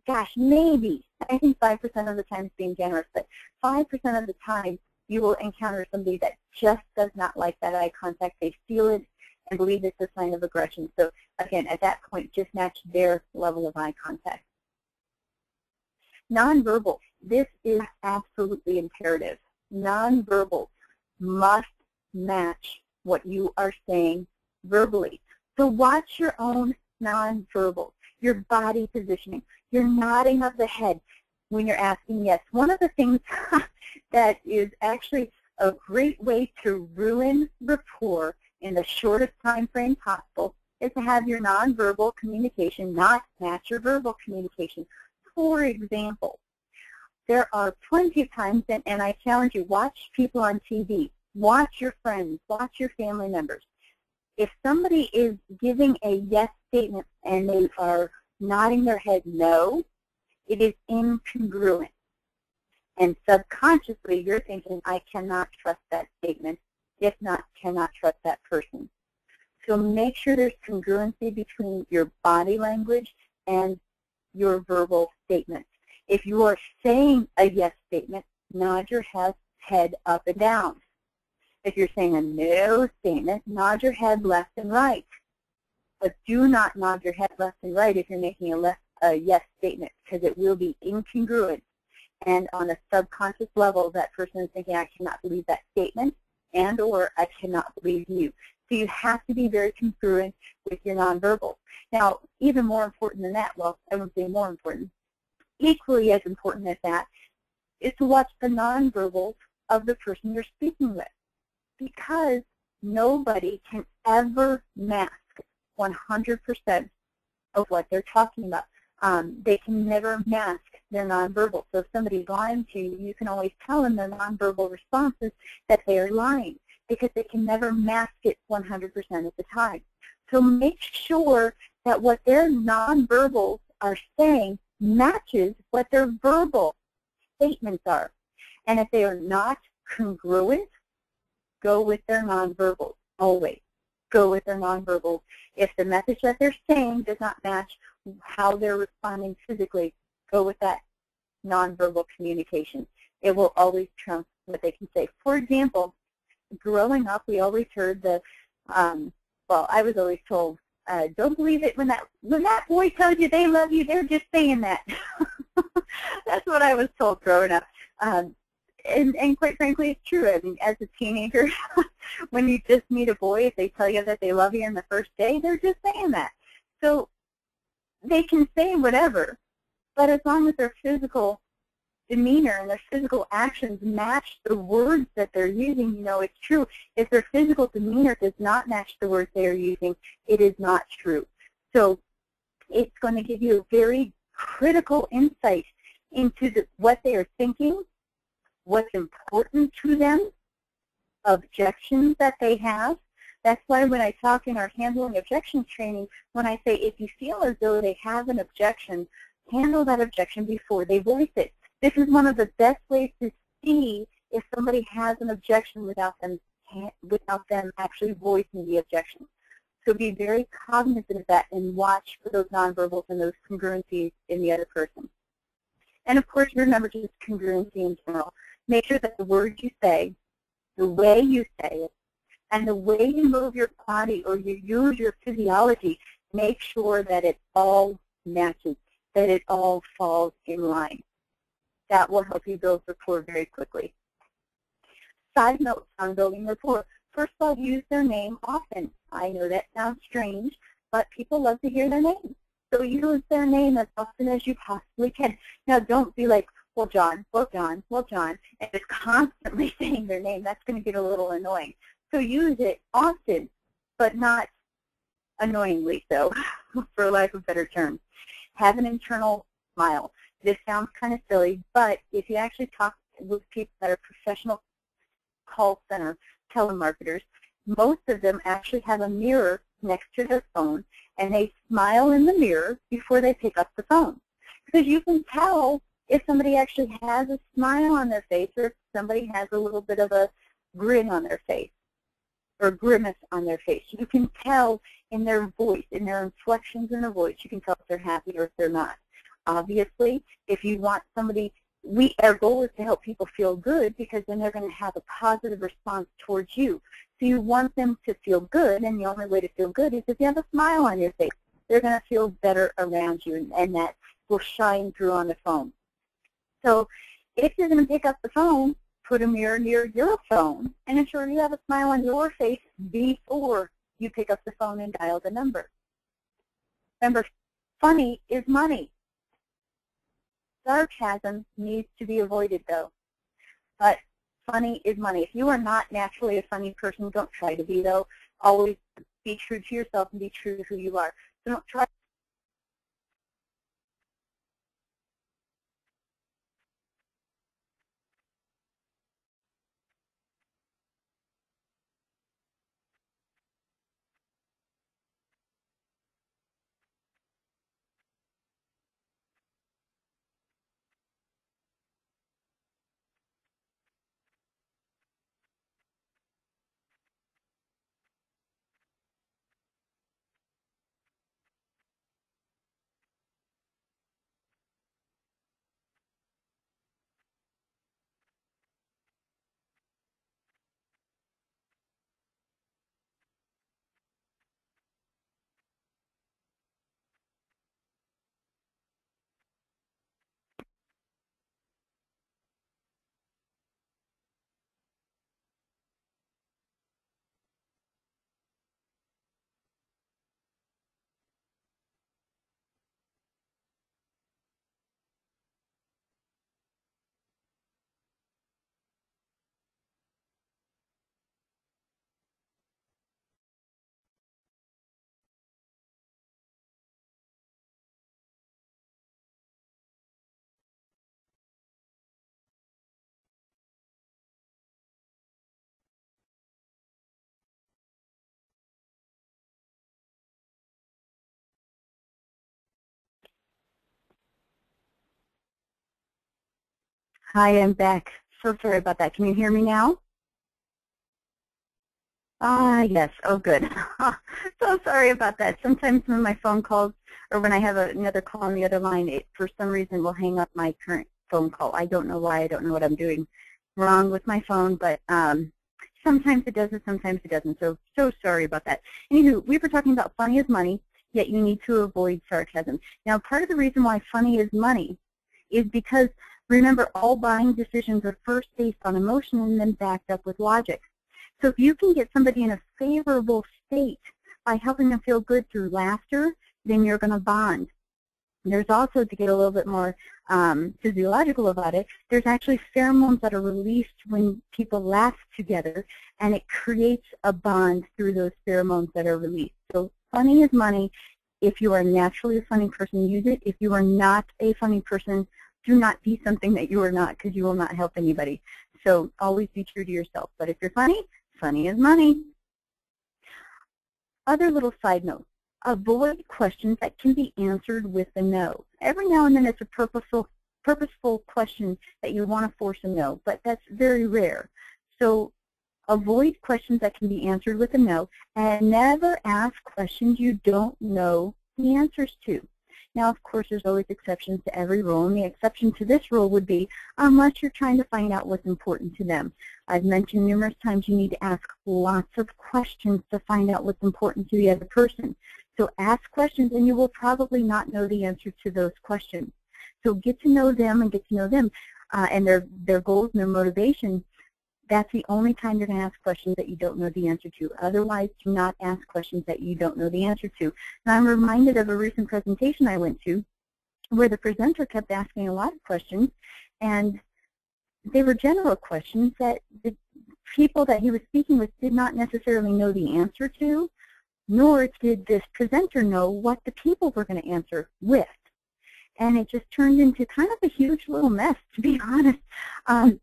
gosh, maybe, I think 5% of the time is being generous, but 5% of the time, you will encounter somebody that just does not like that eye contact. They feel it and believe it's a sign of aggression. So again, at that point, just match their level of eye contact. Nonverbal. This is absolutely imperative. Nonverbal must match what you are saying verbally. So watch your own nonverbal, your body positioning, your nodding of the head when you're asking yes. One of the things that is actually a great way to ruin rapport in the shortest time frame possible is to have your nonverbal communication not match your verbal communication. For example, there are plenty of times, and I challenge you, watch people on TV, watch your friends, watch your family members. If somebody is giving a yes statement and they are nodding their head no, it is incongruent. And subconsciously, you're thinking, I cannot trust that statement. If not, cannot trust that person. So make sure there's congruency between your body language and your verbal statements. If you are saying a yes statement, nod your head up and down. If you're saying a no statement, nod your head left and right. But do not nod your head left and right if you're making a yes statement, because it will be incongruent. And on a subconscious level, that person is thinking, I cannot believe that statement, and or I cannot believe you. So you have to be very congruent with your nonverbal. Now, even more important than that, well, I wouldn't say more important, equally as important as that, is to watch the nonverbals of the person you're speaking with. Because nobody can ever mask 100% of what they're talking about. They can never mask their nonverbal. So if somebody's lying to you, you can always tell in their nonverbal responses that they are lying, because they can never mask it 100% of the time. So make sure that what their nonverbals are saying matches what their verbal statements are. And if they are not congruent, go with their nonverbals, always. Go with their nonverbals. If the message that they're saying does not match how they're responding physically, go with that nonverbal communication. It will always trump what they can say. For example, growing up, we always heard the, well, I was always told, don't believe it when that boy tells you they love you, they're just saying that. That's what I was told growing up. And quite frankly, it's true. I mean, as a teenager, when you just meet a boy, if they tell you that they love you on the first day, they're just saying that. So they can say whatever, but as long as their physical demeanor and their physical actions match the words that they're using, you know it's true. If their physical demeanor does not match the words they are using, it is not true. So it's going to give you a very critical insight into what they are thinking, what's important to them, objections that they have. That's why when I talk in our handling objections training, when I say if you feel as though they have an objection, handle that objection before they voice it. This is one of the best ways to see if somebody has an objection without them actually voicing the objection. So be very cognizant of that and watch for those nonverbals and those congruencies in the other person. And of course, remember just congruency in general. Make sure that the words you say, the way you say it, and the way you move your body or you use your physiology, make sure that it all matches, that it all falls in line. That will help you build rapport very quickly. Side note on building rapport. First of all, use their name often. I know that sounds strange, but people love to hear their name. So use their name as often as you possibly can. Now, don't be like, well, John, well, John, well, John, and just constantly saying their name. That's going to get a little annoying. So use it often, but not annoyingly so, for lack of a better term. Have an internal smile. This sounds kind of silly, but if you actually talk with people that are professional call center telemarketers, most of them actually have a mirror next to their phone, and they smile in the mirror before they pick up the phone. Because you can tell if somebody actually has a smile on their face or if somebody has a little bit of a grin on their face or grimace on their face. You can tell in their voice, in their inflections in their voice, you can tell if they're happy or if they're not. Obviously, if you want somebody, our goal is to help people feel good because then they're going to have a positive response towards you. So you want them to feel good, and the only way to feel good is if you have a smile on your face. They're going to feel better around you, and that will shine through on the phone. So if you're going to pick up the phone, put a mirror near your phone and ensure you have a smile on your face before you pick up the phone and dial the number. Remember, funny is money. Sarcasm needs to be avoided, though. But funny is money. If you are not naturally a funny person, don't try to be, though. Always be true to yourself and be true to who you are. So don't try. Hi, I'm back. So sorry about that. Can you hear me now? Yes. Oh, good. So sorry about that. Sometimes when my phone calls or when I have another call on the other line, it for some reason will hang up my current phone call. I don't know why. I don't know what I'm doing wrong with my phone, but sometimes it does and sometimes it doesn't. So sorry about that. Anywho, we were talking about funny is money, yet you need to avoid sarcasm. Now, part of the reason why funny is money is because, remember, all buying decisions are first based on emotion and then backed up with logic. So if you can get somebody in a favorable state by helping them feel good through laughter, then you're going to bond. There's also, to get a little bit more physiological about it, there's actually pheromones that are released when people laugh together, and it creates a bond through those pheromones that are released. So funny is money. If you are naturally a funny person, use it. If you are not a funny person, do not be something that you are not, because you will not help anybody. So always be true to yourself. But if you're funny, funny is money. Other little side notes. avoid questions that can be answered with a no. Every now and then it's a purposeful question that you want to force a no, but that's very rare. So avoid questions that can be answered with a no, and never ask questions you don't know the answers to. Now, of course, there's always exceptions to every rule, and the exception to this rule would be unless you're trying to find out what's important to them. I've mentioned numerous times you need to ask lots of questions to find out what's important to the other person. So ask questions, and you will probably not know the answer to those questions. So get to know them and get to know them and their goals and their motivation. That's the only time you're going to ask questions that you don't know the answer to. Otherwise, do not ask questions that you don't know the answer to. And I'm reminded of a recent presentation I went to where the presenter kept asking a lot of questions, and they were general questions that the people that he was speaking with did not necessarily know the answer to, nor did this presenter know what the people were going to answer with. And it just turned into kind of a huge little mess, to be honest.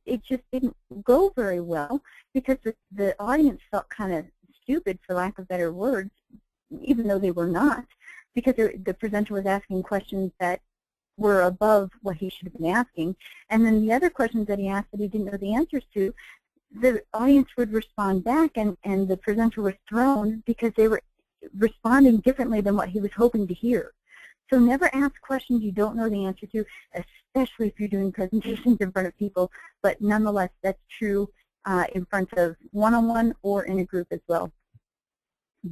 It just didn't go very well because the audience felt kind of stupid, for lack of better words, even though they were not, because the presenter was asking questions that were above what he should have been asking. And then the other questions that he asked that he didn't know the answers to, the audience would respond back, and the presenter was thrown because they were responding differently than what he was hoping to hear. So never ask questions you don't know the answer to, especially if you're doing presentations in front of people, but nonetheless, that's true in front of one-on-one or in a group as well.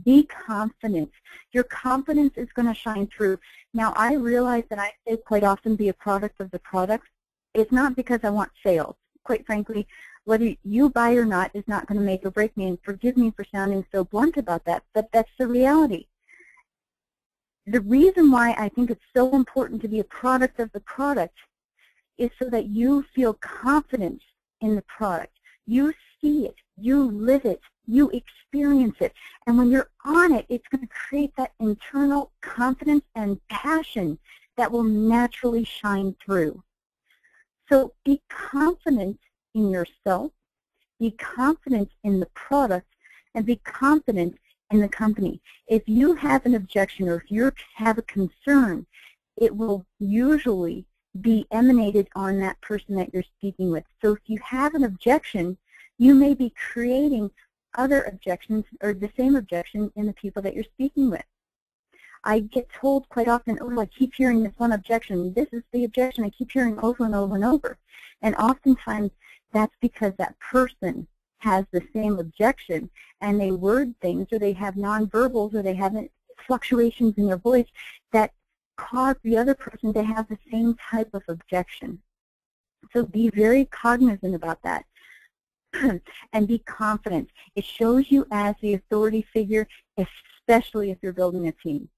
Be confident. Your confidence is going to shine through. Now, I realize that I say quite often be a product of the product. It's not because I want sales. Quite frankly, whether you buy or not is not going to make or break me, and forgive me for sounding so blunt about that, but that's the reality. The reason why I think it's so important to be a product of the product is so that you feel confident in the product. You see it, you live it, you experience it, and when you're on it, it's going to create that internal confidence and passion that will naturally shine through. So be confident in yourself, be confident in the product, and be confident in the company. If you have an objection or if you have a concern, it will usually be emanated on that person that you're speaking with. So if you have an objection, you may be creating other objections or the same objection in the people that you're speaking with. I get told quite often, oh, I keep hearing this one objection. This is the objection I keep hearing over and over and over. And oftentimes that's because that person has the same objection, and they word things, or they have nonverbals, or they have fluctuations in their voice that cause the other person to have the same type of objection. So be very cognizant about that and be confident. It shows you as the authority figure, especially if you're building a team.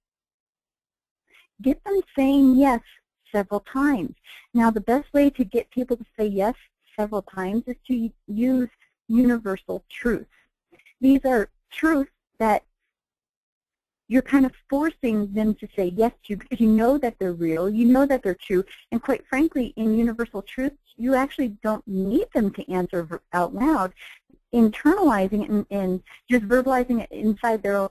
Get them saying yes several times. Now, the best way to get people to say yes several times is to use universal truths. These are truths that you're kind of forcing them to say yes to because you know that they're real, you know that they're true, and quite frankly, in universal truths, you actually don't need them to answer out loud. Internalizing it and just verbalizing it inside their own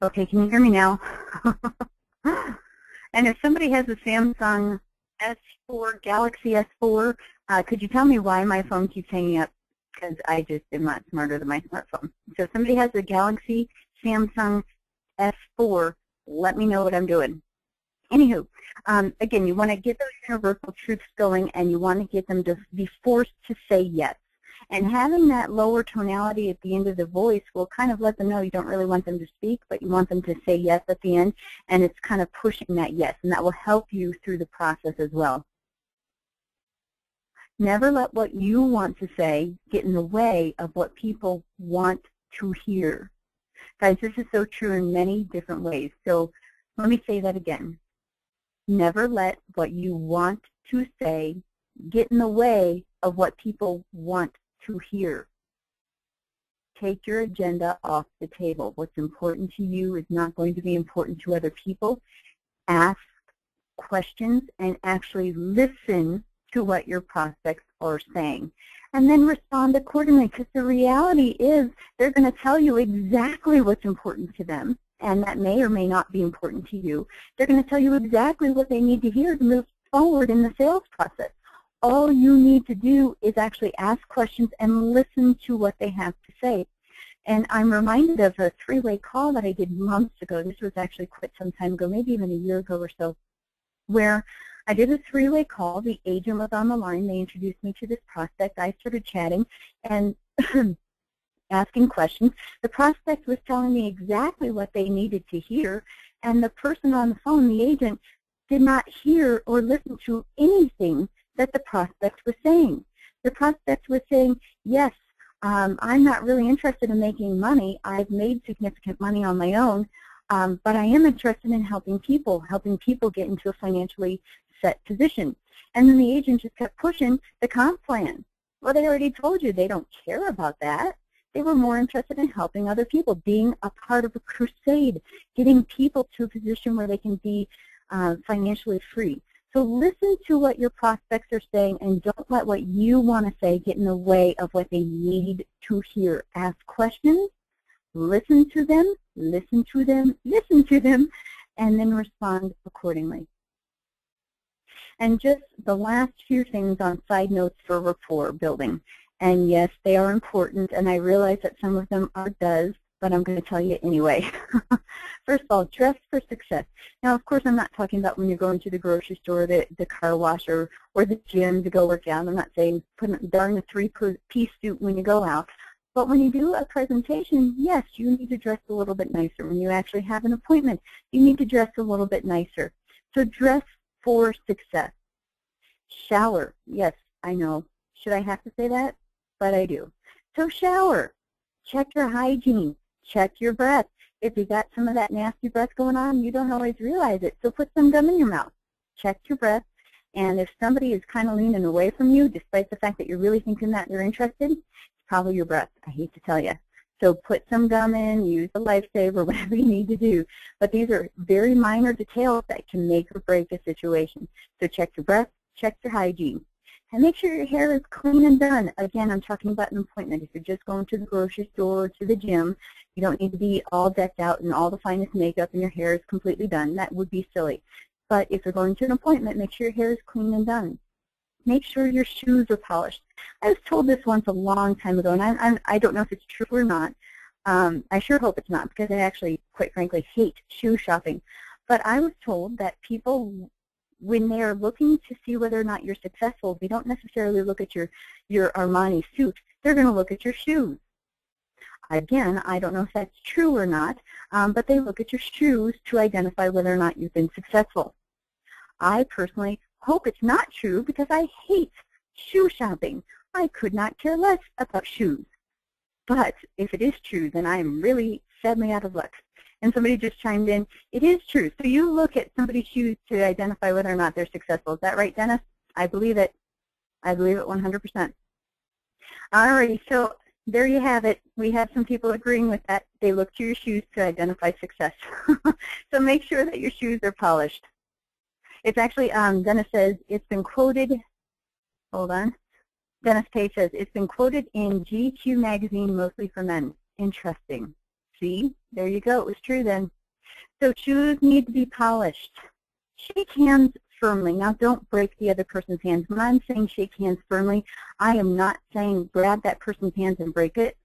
Okay, can you hear me now? And if somebody has a Samsung S4, Galaxy S4, could you tell me why my phone keeps hanging up? Because I just am not smarter than my smartphone. So if somebody has a Galaxy Samsung S4, let me know what I'm doing. Anywho, again, you want to get those universal truths going, and you want to get them to be forced to say yes. And having that lower tonality at the end of the voice will kind of let them know you don't really want them to speak, but you want them to say yes at the end, and it's kind of pushing that yes, and that will help you through the process as well. Never let what you want to say get in the way of what people want to hear. Guys, this is so true in many different ways. So let me say that again. Never let what you want to say get in the way of what people want to hear. Take your agenda off the table. What's important to you is not going to be important to other people. Ask questions and actually listen to what your prospects are saying. And then respond accordingly, because the reality is they're going to tell you exactly what's important to them, and that may or may not be important to you. They're going to tell you exactly what they need to hear to move forward in the sales process. All you need to do is actually ask questions and listen to what they have to say. And I'm reminded of a three-way call that I did months ago. This was actually quite some time ago, maybe even a year ago or so, where I did a three-way call. The agent was on the line. They introduced me to this prospect. I started chatting and asking questions. The prospect was telling me exactly what they needed to hear, and the person on the phone, the agent, did not hear or listen to anything that the prospect was saying. The prospect was saying, yes, I'm not really interested in making money. I've made significant money on my own, but I am interested in helping people get into a financially set position. And then the agent just kept pushing the comp plan. Well, they already told you they don't care about that. They were more interested in helping other people, being a part of a crusade, getting people to a position where they can be financially free. So listen to what your prospects are saying, and don't let what you want to say get in the way of what they need to hear. Ask questions, listen to them, listen to them, listen to them, and then respond accordingly. And just the last few things on side notes for rapport building. And yes, they are important, and I realize that some of them are does, but I'm going to tell you anyway. First of all, dress for success. Now, of course, I'm not talking about when you're going to the grocery store, the car wash, or the gym to go work out. I'm not saying put darn a three-piece suit when you go out. But when you do a presentation, yes, you need to dress a little bit nicer. When you actually have an appointment, you need to dress a little bit nicer. So dress for success. Shower. Yes, I know. Should I have to say that? But I do. So shower. Check your hygiene. Check your breath. If you got some of that nasty breath going on, you don't always realize it. So put some gum in your mouth. Check your breath. And if somebody is kind of leaning away from you, despite the fact that you're really thinking that they're interested, it's probably your breath. I hate to tell you. So put some gum in, use a lifesaver, whatever you need to do. But these are very minor details that can make or break a situation. So check your breath, check your hygiene. And make sure your hair is clean and done. Again, I'm talking about an appointment. If you're just going to the grocery store or to the gym, you don't need to be all decked out in all the finest makeup and your hair is completely done. That would be silly. But if you're going to an appointment, make sure your hair is clean and done. Make sure your shoes are polished. I was told this once a long time ago, and I don't know if it's true or not. I sure hope it's not, because I actually, quite frankly, hate shoe shopping. But I was told that people, when they're looking to see whether or not you're successful, they don't necessarily look at your Armani suit. They're going to look at your shoes. Again, I don't know if that's true or not, but they look at your shoes to identify whether or not you've been successful. I personally hope it's not true, because I hate shoe shopping. I could not care less about shoes. But if it is true, then I am really sadly out of luck. And somebody just chimed in, it is true. So you look at somebody's shoes to identify whether or not they're successful. Is that right, Dennis? I believe it. I believe it 100%. All right, so there you have it. We have some people agreeing with that. They look to your shoes to identify success. So make sure that your shoes are polished. It's actually, Dennis says, it's been quoted, hold on. Dennis Page says, it's been quoted in GQ magazine, mostly for men. Interesting. See, there you go. It was true then. So shoes need to be polished. Shake hands firmly. Now, don't break the other person's hands. When I'm saying shake hands firmly, I am not saying grab that person's hands and break it,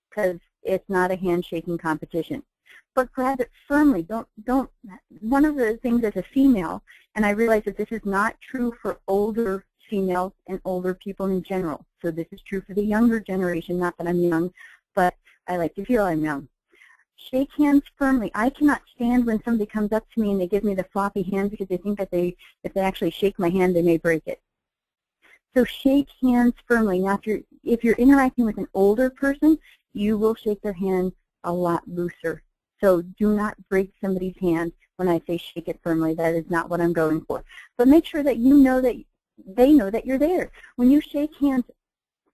because it's not a handshaking competition. But grab it firmly. Don't. One of the things as a female, and I realize that this is not true for older females and older people in general. So this is true for the younger generation. Not that I'm young, but I like to feel I'm young. Shake hands firmly. I cannot stand when somebody comes up to me and they give me the floppy hand because they think that if they actually shake my hand, they may break it. So shake hands firmly. Now, if you're interacting with an older person, you will shake their hand a lot looser. So do not break somebody's hand when I say shake it firmly. That is not what I'm going for. But make sure that you know that they know that you're there. When you shake hands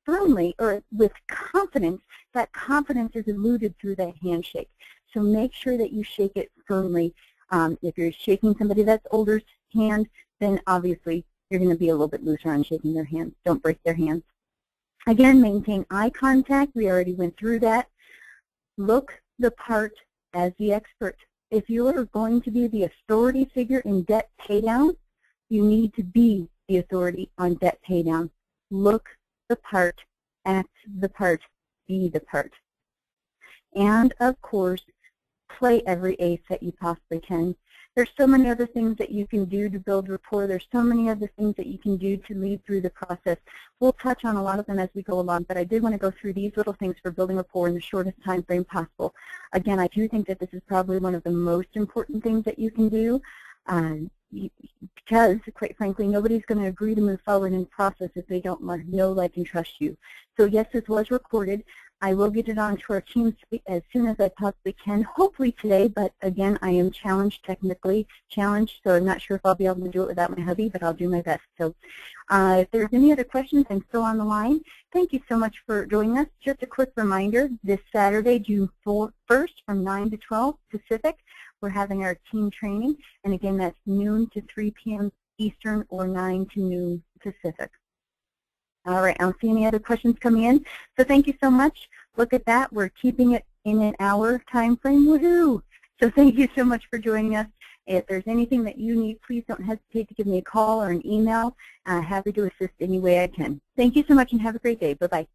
firmly or with confidence, that confidence is eluded through that handshake. So make sure that you shake it firmly. If you're shaking somebody that's older's hand, then obviously you're going to be a little bit looser on shaking their hands. Don't break their hands. Again, maintain eye contact. We already went through that. Look the part as the expert. If you are going to be the authority figure in debt paydown, you need to be the authority on debt paydown. Look the part, act the part, be the part. And, of course, play every ace that you possibly can. There's so many other things that you can do to build rapport. There's so many other things that you can do to lead through the process. We'll touch on a lot of them as we go along, but I did want to go through these little things for building rapport in the shortest time frame possible. Again, I do think that this is probably one of the most important things that you can do. Because, quite frankly, nobody's going to agree to move forward in the process if they don't know, like, and trust you. So, yes, this was recorded. I will get it onto our team as soon as I possibly can, hopefully today, but, again, I am technically challenged, so I'm not sure if I'll be able to do it without my hubby, but I'll do my best. So if there's any other questions, I'm still on the line. Thank you so much for joining us. Just a quick reminder, this Saturday, June 1st, from 9 to 12 Pacific, we're having our team training, and again, that's noon to 3 p.m. Eastern or 9 to noon Pacific. All right, I don't see any other questions coming in, so thank you so much. Look at that. We're keeping it in an hour time frame. Woohoo! So thank you so much for joining us. If there's anything that you need, please don't hesitate to give me a call or an email. Happy to assist any way I can. Thank you so much and have a great day. Bye-bye.